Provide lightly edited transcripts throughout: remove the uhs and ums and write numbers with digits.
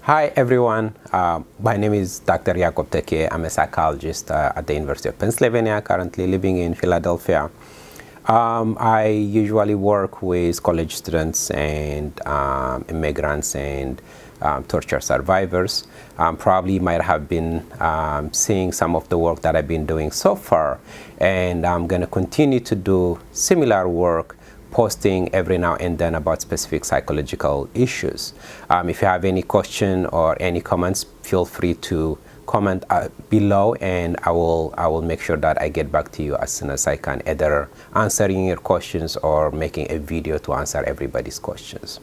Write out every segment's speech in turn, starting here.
Hi everyone, my name is Dr. Yacob Tekie. I'm a psychologist at the University of Pennsylvania, currently living in Philadelphia. I usually work with college students and immigrants and torture survivors. Probably might have been seeing some of the work that I've been doing so far, and I'm going to continue to do similar work, posting every now and then about specific psychological issues. If you have any question or any comments, feel free to comment below, and I will make sure that I get back to you as soon as I can, either answering your questions or making a video to answer everybody's questions.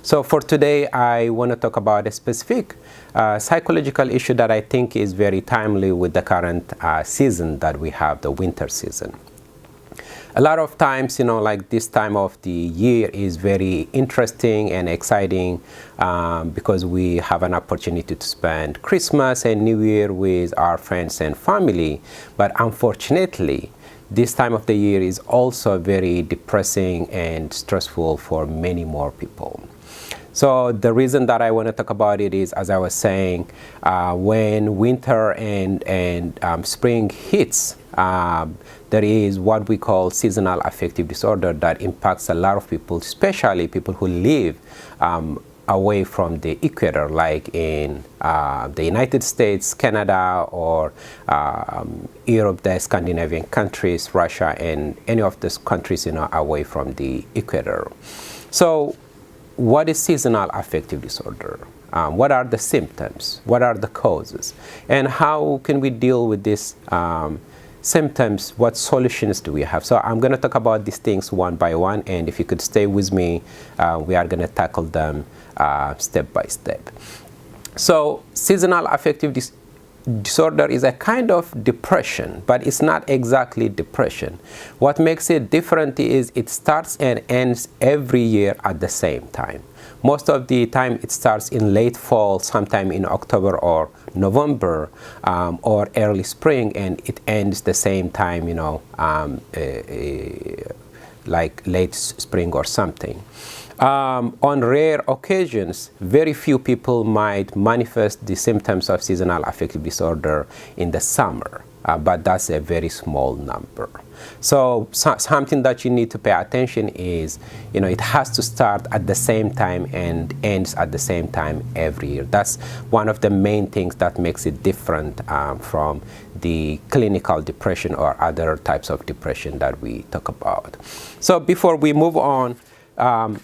So for today, I want to talk about a specific psychological issue that I think is very timely with the current season that we have, the winter season. A lot of times, like this time of the year is very interesting and exciting because we have an opportunity to spend Christmas and New Year with our friends and family. But unfortunately, this time of the year is also very depressing and stressful for many more people. So the reason that I want to talk about it is, as I was saying, when winter and spring hits, there is what we call seasonal affective disorder that impacts a lot of people, especially people who live away from the equator, like in the United States, Canada, or Europe, the Scandinavian countries, Russia, and any of those countries away from the equator. So what is seasonal affective disorder? What are the symptoms? What are the causes? And how can we deal with these symptoms? What solutions do we have? So I'm going to talk about these things one by one, and if you could stay with me, we are going to tackle them step by step. So seasonal affective disorder is a kind of depression, but it's not exactly depression. What makes it different is it starts and ends every year at the same time. Most of the time it starts in late fall, sometime in October or November, or early spring, and it ends the same time, like late spring or something. On rare occasions, very few people might manifest the symptoms of seasonal affective disorder in the summer, but that's a very small number. So something that you need to pay attention is, it has to start at the same time and ends at the same time every year. That's one of the main things that makes it different from the clinical depression or other types of depression that we talk about. So before we move on,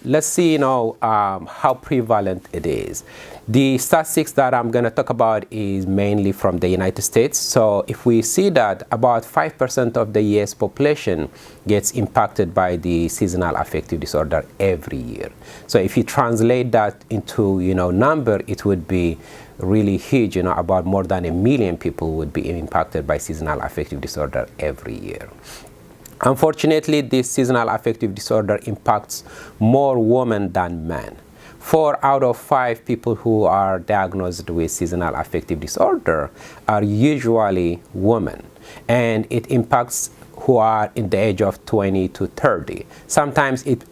let's see, how prevalent it is. The statistics that I'm going to talk about is mainly from the United States. So if we see that about 5% of the US population gets impacted by the seasonal affective disorder every year. So if you translate that into, number, it would be really huge. About more than 1 million people would be impacted by seasonal affective disorder every year. Unfortunately, this seasonal affective disorder impacts more women than men. 4 out of 5 people who are diagnosed with seasonal affective disorder are usually women, and it impacts who are in the age of 20 to 30. Sometimes it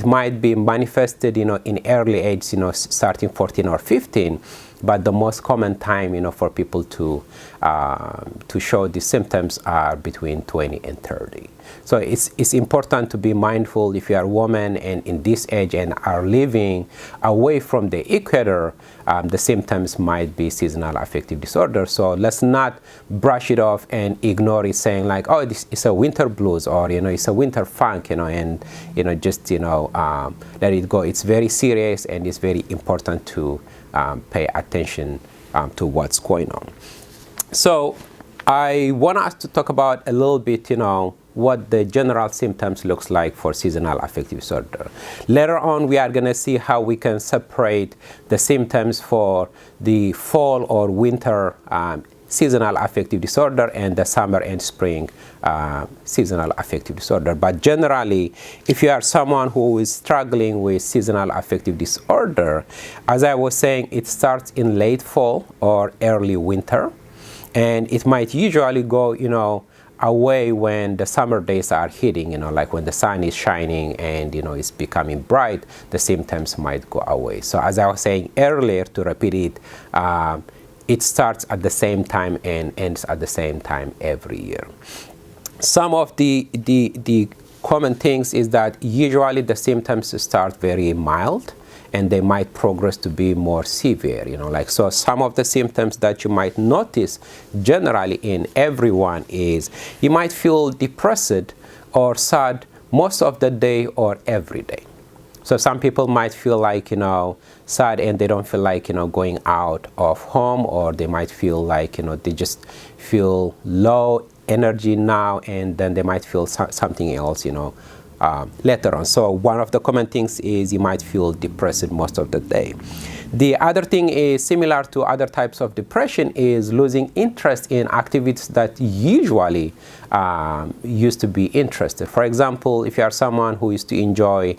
might be manifested, in early age, starting 14 or 15. But the most common time, for people to show the symptoms are between 20 and 30. So it's important to be mindful if you are a woman and in this age and are living away from the equator, the symptoms might be seasonal affective disorder. So let's not brush it off and ignore it, saying like, oh, this is a winter blues, or it's a winter funk, and just let it go. It's very serious, and it's very important to pay attention to what's going on. So I want us to talk about a little bit, what the general symptoms looks like for seasonal affective disorder. Later on, we are going to see how we can separate the symptoms for the fall or winter seasonal affective disorder and the summer and spring seasonal affective disorder. But generally, if you are someone who is struggling with seasonal affective disorder, as I was saying, it starts in late fall or early winter, and it might usually go, away when the summer days are hitting, like when the sun is shining and, it's becoming bright, the symptoms might go away. So as I was saying earlier, to repeat it, it starts at the same time and ends at the same time every year. Some of the common things is that usually the symptoms start very mild, and they might progress to be more severe, so some of the symptoms that you might notice generally in everyone is you might feel depressed or sad most of the day or every day. So some people might feel like, sad, and they don't feel like, going out of home, or they might feel like, they just feel low energy now, and then they might feel something else, later on. So one of the common things is you might feel depressed most of the day. The other thing is similar to other types of depression is losing interest in activities that usually used to be interested. For example, if you are someone who used to enjoy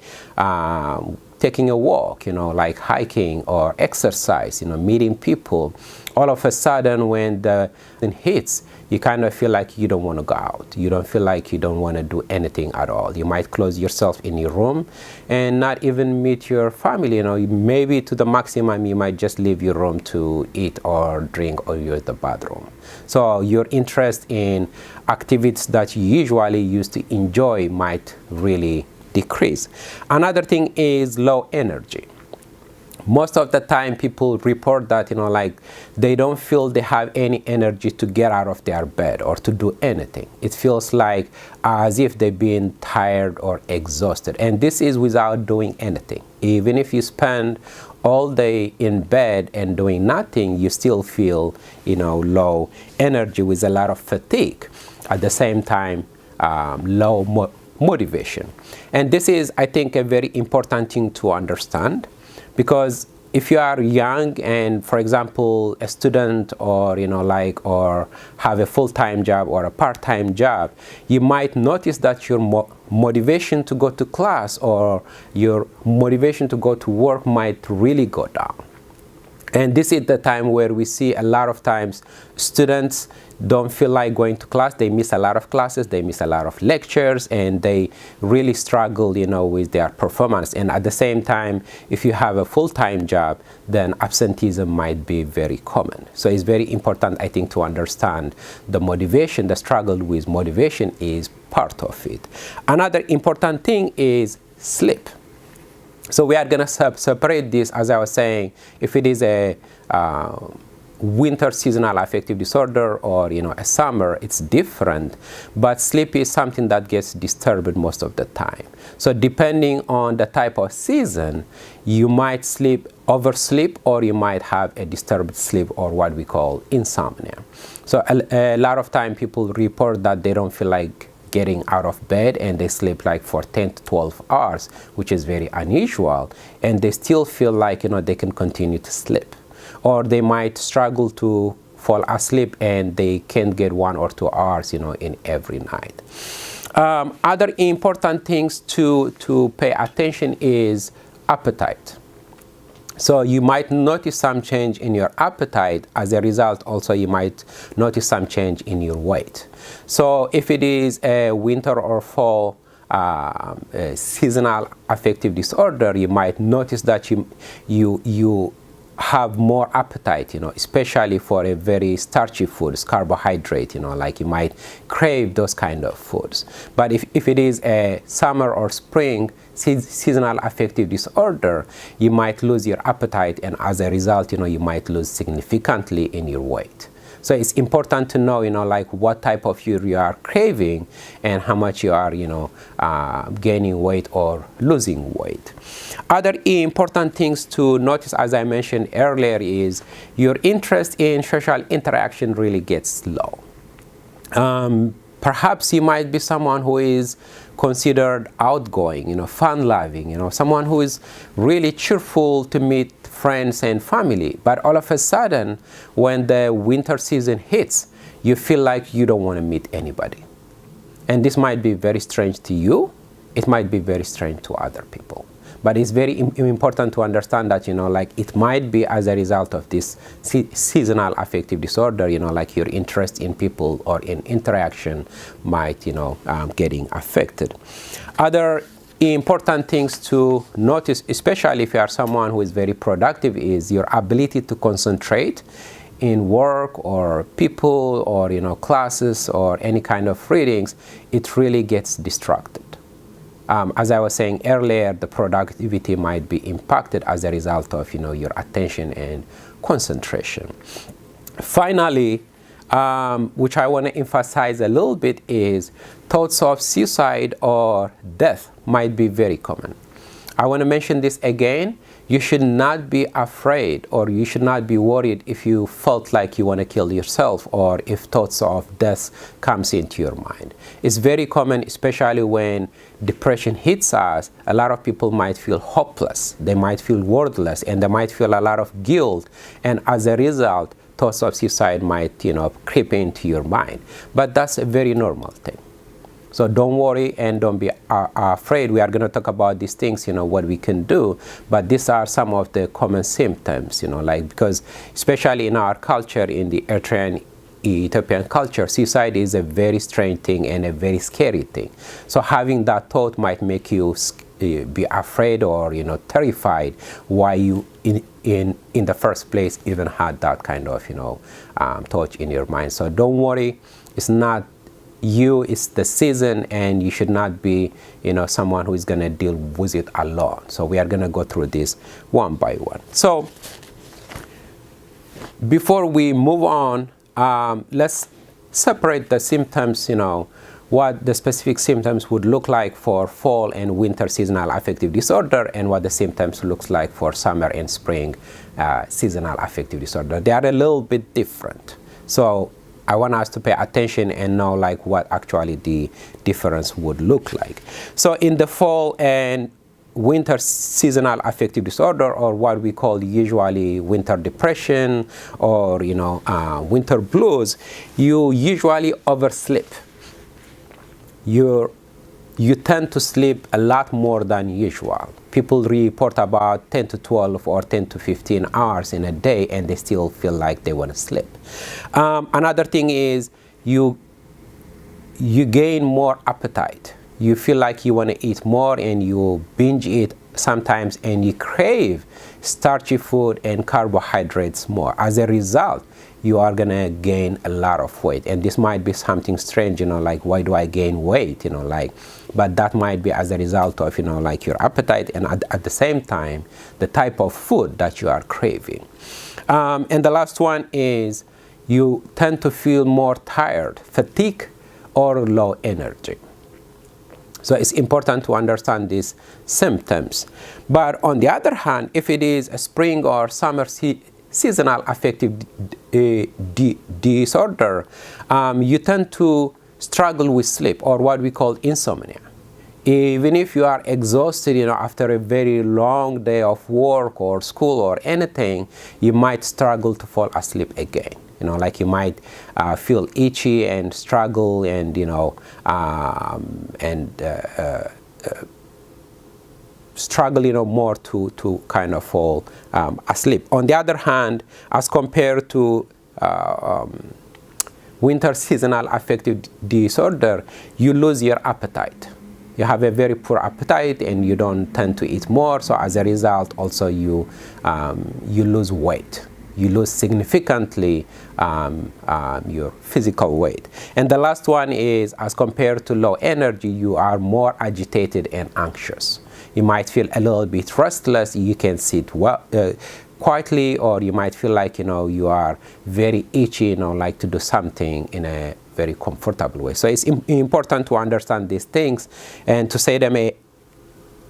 taking a walk, like hiking or exercise, meeting people, all of a sudden when the hits, you kind of feel like you don't want to go out. You don't feel like you don't want to do anything at all. You might close yourself in your room and not even meet your family. Maybe to the maximum, you might just leave your room to eat or drink or use the bathroom. So your interest in activities that you usually used to enjoy might really decrease. Another thing is low energy. Most of the time people report that, like they don't feel they have any energy to get out of their bed or to do anything. It feels like as if they've been tired or exhausted. And this is without doing anything. Even if you spend all day in bed and doing nothing, you still feel, low energy with a lot of fatigue. At the same time, low motivation. And this is, I think, a very important thing to understand. Because if you are young and, for example, a student or, or have a full-time job or a part-time job, you might notice that your motivation to go to class or your motivation to go to work might really go down. And this is the time where we see a lot of times students don't feel like going to class. They miss a lot of classes, they miss a lot of lectures, and they really struggle, with their performance. And at the same time, if you have a full-time job, then absenteeism might be very common. So it's very important, I think, to understand the motivation, the struggle with motivation is part of it. Another important thing is sleep. So we are going to separate this, as I was saying, if it is a winter seasonal affective disorder or, a summer, it's different. But sleep is something that gets disturbed most of the time. So depending on the type of season, you might oversleep, or you might have a disturbed sleep, or what we call insomnia. So a lot of time people report that they don't feel like getting out of bed, and they sleep like for 10 to 12 hours, which is very unusual, and they still feel like they can continue to sleep, or they might struggle to fall asleep and they can't get 1 or 2 hours in every night. Other important things to pay attention is appetite. So you might notice some change in your appetite. As a result, also you might notice some change in your weight. So if it is a winter or fall seasonal affective disorder, you might notice that you have more appetite, especially for a very starchy foods, carbohydrate, like you might crave those kind of foods. But if it is a summer or spring seasonal affective disorder, you might lose your appetite, and as a result, you might lose significantly in your weight. So it's important to know, like what type of food you are craving and how much you are, gaining weight or losing weight. Other important things to notice, as I mentioned earlier, is your interest in social interaction really gets low. Perhaps you might be someone who is considered outgoing, fun-loving, someone who is really cheerful to meet friends and family. But all of a sudden, when the winter season hits, you feel like you don't want to meet anybody. And this might be very strange to you. It might be very strange to other people. But it's very important to understand that, like it might be as a result of this seasonal affective disorder, like your interest in people or in interaction might, getting affected. Other important things to notice, especially if you are someone who is very productive, is your ability to concentrate in work or people or classes or any kind of readings. It really gets distracted. As I was saying earlier, the productivity might be impacted as a result of your attention and concentration. Finally, which I want to emphasize a little bit, is thoughts of suicide or death might be very common. I want to mention this again. You should not be afraid, or you should not be worried if you felt like you want to kill yourself, or if thoughts of death comes into your mind. It's very common, especially when depression hits us. A lot of people might feel hopeless, they might feel worthless, and they might feel a lot of guilt, and as a result, thoughts of suicide might, creep into your mind. But that's a very normal thing. So don't worry and don't be afraid. We are going to talk about these things, what we can do. But these are some of the common symptoms, because especially in our culture, in the Eritrean Ethiopian culture, suicide is a very strange thing and a very scary thing. So having that thought might make you be afraid or, terrified why you in the first place even had that kind of, thought in your mind. So don't worry. It's not you, it's the season, and you should not be, someone who is going to deal with it alone. So we are going to go through this one by one. So before we move on, let's separate the symptoms, what the specific symptoms would look like for fall and winter seasonal affective disorder, and what the symptoms looks like for summer and spring seasonal affective disorder. They are a little bit different. So I want us to pay attention and know what actually the difference would look like. So in the fall and winter seasonal affective disorder, or what we call usually winter depression or winter blues, you usually oversleep. You tend to sleep a lot more than usual. People report about 10 to 12 or 10 to 15 hours in a day, and they still feel like they want to sleep. Another thing is you gain more appetite. You feel like you want to eat more, and you binge eat sometimes, and you crave starchy food and carbohydrates more. As a result, you are going to gain a lot of weight. And this might be something strange, why do I gain weight, but that might be as a result of, your appetite, and at the same time, the type of food that you are craving. And the last one is you tend to feel more tired, fatigue, or low energy. So it's important to understand these symptoms. But on the other hand, if it is a spring or summer seasonal affective disorder, you tend to struggle with sleep, or what we call insomnia. Even if you are exhausted, after a very long day of work or school or anything, you might struggle to fall asleep again. You might feel itchy and struggle and, struggle, more to kind of fall asleep. On the other hand, as compared to winter seasonal affective disorder, you lose your appetite. You have a very poor appetite, and you don't tend to eat more. So as a result, also you lose weight. You lose significantly your physical weight. And the last one is, as compared to low energy, you are more agitated and anxious. You might feel a little bit restless. You can sit quietly, or you might feel like you are very itchy, like to do something in a very comfortable way. So it's important to understand these things and to say them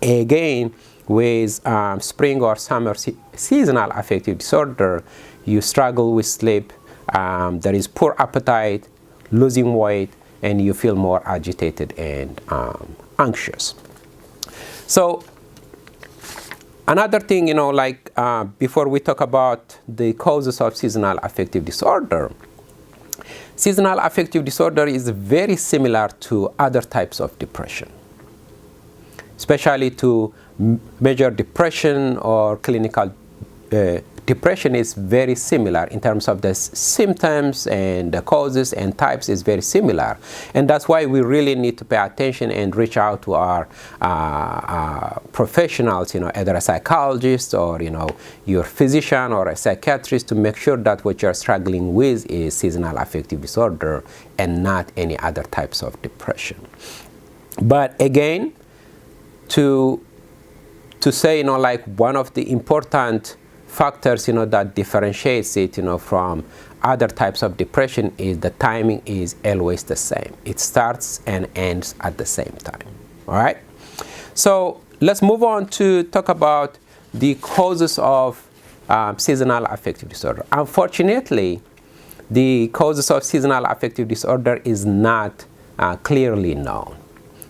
again. With spring or summer seasonal affective disorder, you struggle with sleep, there is poor appetite, losing weight, and you feel more agitated and anxious. So another thing, before we talk about the causes of seasonal affective disorder, seasonal affective disorder is very similar to other types of depression, especially to major depression or clinical depression is very similar in terms of the symptoms, and the causes and types is very similar. And that's why we really need to pay attention and reach out to our professionals, either a psychologist or, your physician or a psychiatrist, to make sure that what you're struggling with is seasonal affective disorder and not any other types of depression. But again, to say, like one of the important factors, that differentiates it, from other types of depression is the timing is always the same. It starts and ends at the same time. All right. So let's move on to talk about the causes of seasonal affective disorder. Unfortunately, the causes of seasonal affective disorder is not clearly known.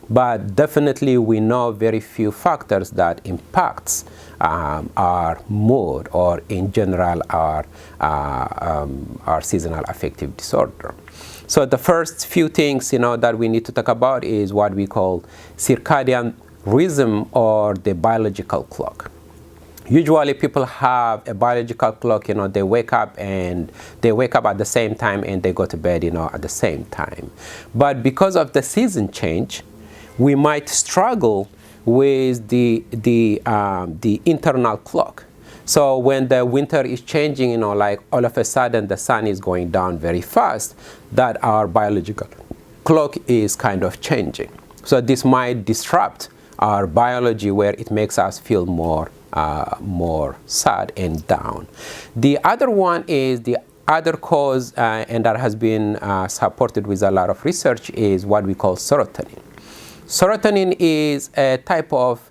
But definitely we know very few factors that impacts our mood, or in general our seasonal affective disorder. So the first few things that we need to talk about is what we call circadian rhythm, or the biological clock. Usually people have a biological clock, they wake up at the same time and they go to bed at the same time. But because of the season change, we might struggle with the internal clock. So when the winter is changing, like all of a sudden the sun is going down very fast, that our biological clock is kind of changing. So this might disrupt our biology, where it makes us feel more sad and down. The other one is the other cause, and that has been supported with a lot of research, is what we call serotonin. Serotonin is a type of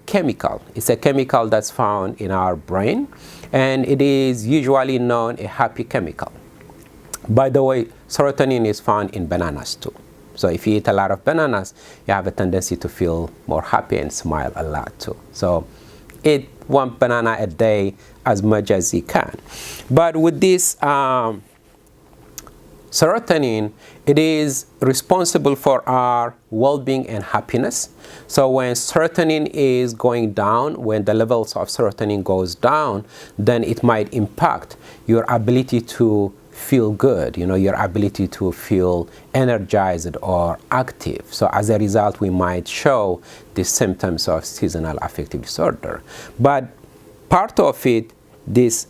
chemical. It's a chemical that's found in our brain, and it is usually known a happy chemical. By the way, serotonin is found in bananas too. So if you eat a lot of bananas, you have a tendency to feel more happy and smile a lot too. So eat one banana a day as much as you can. But with this serotonin, it is responsible for our well-being and happiness. So when serotonin is going down, when the levels of serotonin goes down, then it might impact your ability to feel good, your ability to feel energized or active. So as a result, we might show the symptoms of seasonal affective disorder. But part of it, this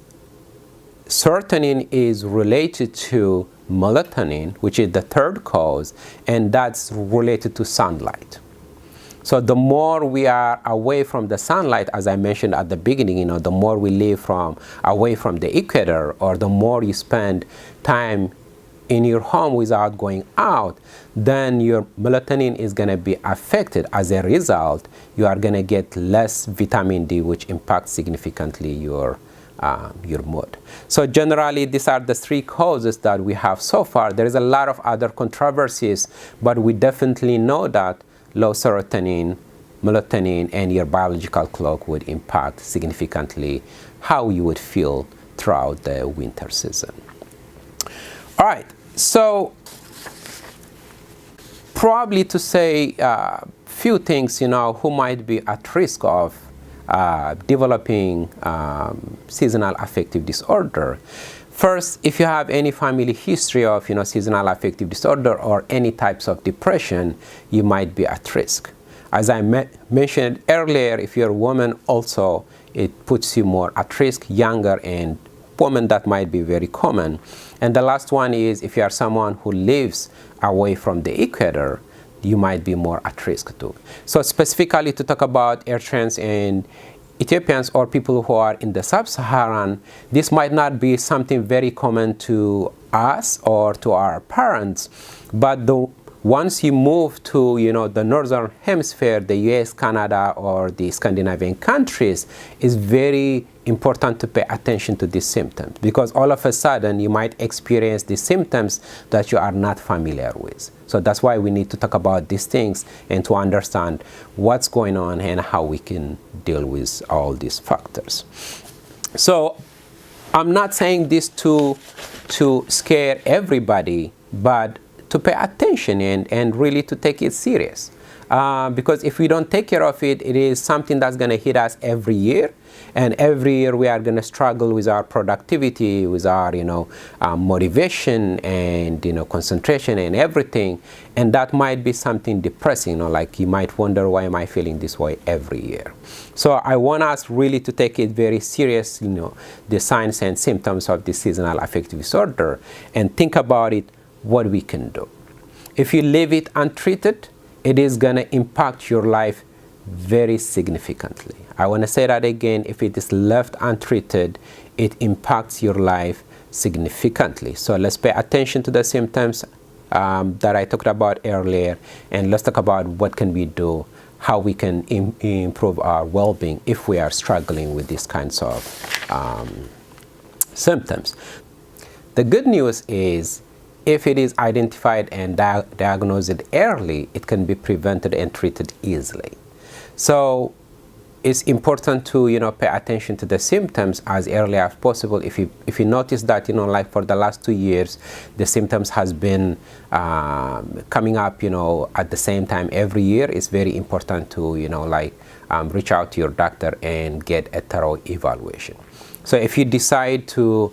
serotonin is related to melatonin, which is the third cause, and that's related to sunlight. So the more we are away from the sunlight, as I mentioned at the beginning, the more we live away from the equator, or the more you spend time in your home without going out, then your melatonin is going to be affected. As a result, you are going to get less vitamin D, which impacts significantly your mood. So generally, these are the three causes that we have so far. There is a lot of other controversies, but we definitely know that low serotonin, melatonin, and your biological clock would impact significantly how you would feel throughout the winter season. All right, so probably to say a few things, who might be at risk of developing seasonal affective disorder. First, if you have any family history of seasonal affective disorder or any types of depression, you might be at risk. As I mentioned earlier, if you're a woman also, it puts you more at risk. Younger and women, that might be very common. And the last one is if you are someone who lives away from the equator, you might be more at risk too. So specifically to talk about Eritreans and Ethiopians, or people who are in the sub-Saharan, this might not be something very common to us or to our parents, but once you move to the northern hemisphere, the US, Canada, or the Scandinavian countries, it's very important to pay attention to these symptoms, because all of a sudden you might experience the symptoms that you are not familiar with. So that's why we need to talk about these things and to understand what's going on and how we can deal with all these factors. So I'm not saying this to scare everybody, but to pay attention and really to take it serious. Because if we don't take care of it, it is something that's going to hit us every year. And every year we are going to struggle with our productivity, with our, motivation and, concentration and everything. And that might be something depressing, like you might wonder, why am I feeling this way every year? So I want us really to take it very serious, the signs and symptoms of this seasonal affective disorder, and think about it, what we can do. If you leave it untreated, it is going to impact your life very significantly. I want to say that again. If it is left untreated, it impacts your life significantly. So let's pay attention to the symptoms that I talked about earlier, and let's talk about what can we do, how we can improve our well-being if we are struggling with these kinds of symptoms. The good news is, if it is identified and diagnosed early, it can be prevented and treated easily. So it's important to pay attention to the symptoms as early as possible. If you notice that like for the last 2 years the symptoms has been coming up at the same time every year, it's very important to reach out to your doctor and get a thorough evaluation. So if you decide to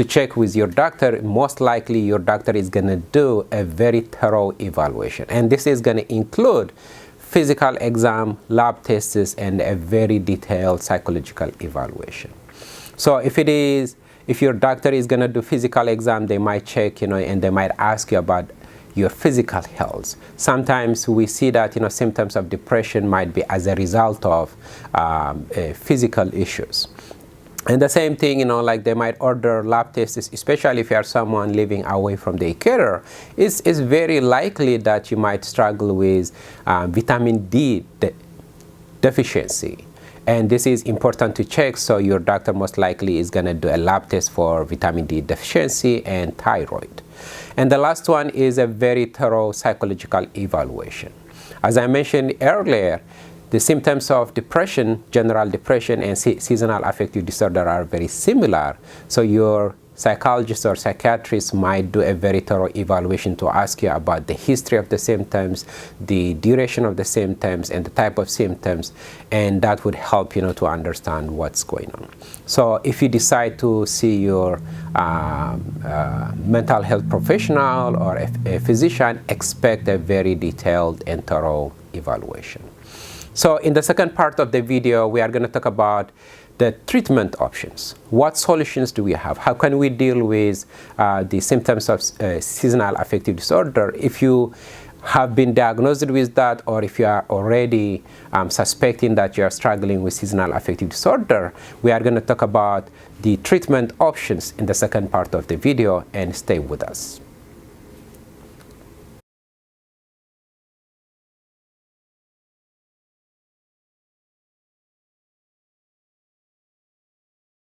check with your doctor, most likely your doctor is going to do a very thorough evaluation, and this is going to include physical exam, lab tests, and a very detailed psychological evaluation. So if your doctor is going to do physical exam, they might check, and they might ask you about your physical health. Sometimes we see that symptoms of depression might be as a result of physical issues. And the same thing, like they might order lab tests, especially if you are someone living away from the equator. It's very likely that you might struggle with vitamin D deficiency. And this is important to check, so your doctor most likely is going to do a lab test for vitamin D deficiency and thyroid. And the last one is a very thorough psychological evaluation. As I mentioned earlier, the symptoms of depression, general depression, and seasonal affective disorder are very similar. So your psychologist or psychiatrist might do a very thorough evaluation to ask you about the history of the symptoms, the duration of the symptoms, and the type of symptoms, and that would help to understand what's going on. So if you decide to see your mental health professional or a physician, expect a very detailed and thorough evaluation. So in the second part of the video, we are going to talk about the treatment options. What solutions do we have? How can we deal with the symptoms of seasonal affective disorder? If you have been diagnosed with that, or if you are already suspecting that you are struggling with seasonal affective disorder, we are going to talk about the treatment options in the second part of the video, and stay with us.